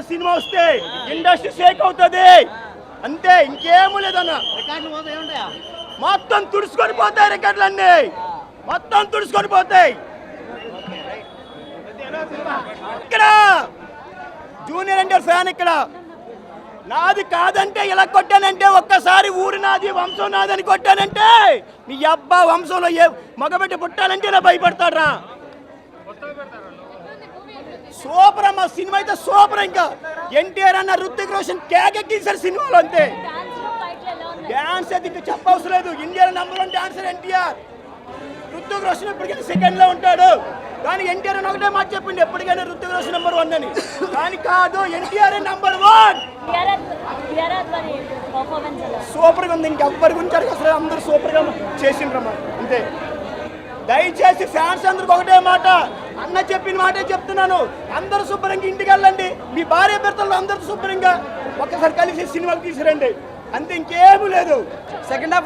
Cinema వస్తే industry Sheikh అవుతుంది అంతే, ఇంకేమూ లేదన్న. మొత్తం తుడుచుకొని పోతాయి రికార్డులన్నీ, మొత్తం తుడుచుకొని పోతాయి. ఇక్కడ జూనియర్ ఎన్టీఆర్ ఫ్యాన్ ఇక్కడ నాది కాదంటే ఇలా కొట్టానంటే, ఒక్కసారి ఊరి నాది వంశం నాదని కొట్టానంటే నీ అబ్బా వంశంలో ఏ మగబెట్టి పుట్టాలంటే నా భయపడతాడ్రా. సూపర్ అమ్మ సినిమా అయితే సూపర్. ఇంకా ఎన్టీఆర్ అన్న రుతిక్ రోషన్ కేకెక్కించారు సినిమాలో అంతే. డాన్స్ అయితే ఇంకా చెప్పవసరం లేదు, India number 1 dancer NTR. Ruthik Roshan ఎప్పటికైనా సెకండ్ లో ఉంటాడు, కానీ ఎన్టీఆర్ అని ఒకటే మాట చెప్పింది ఎప్పటికైనా రుతిక్ రోషన్ నెంబర్ 1 అని. కానీ కాదు, ఎన్టీఆర్ నెంబర్ 1. సూపర్ గా ఉంది, ఇంకెవ్వరి గురించి అసలు అందరూ సూపర్ గా చేసిండ్రమ్మా అంతే. దయచేసి ఫ్యాన్స్ అందరికి ఒకటే మాట, అన్న చెప్పిన మాటే చెప్తున్నాను, అందరూ శుభ్రంగా ఇంటికి వెళ్ళండి, మీ భార్య భర్తలు అందరూ శుభ్రంగా ఒక్కసారి కలిసి సినిమాకి తీసుకురండి అంతే, ఇంకేమీ లేదు. Second half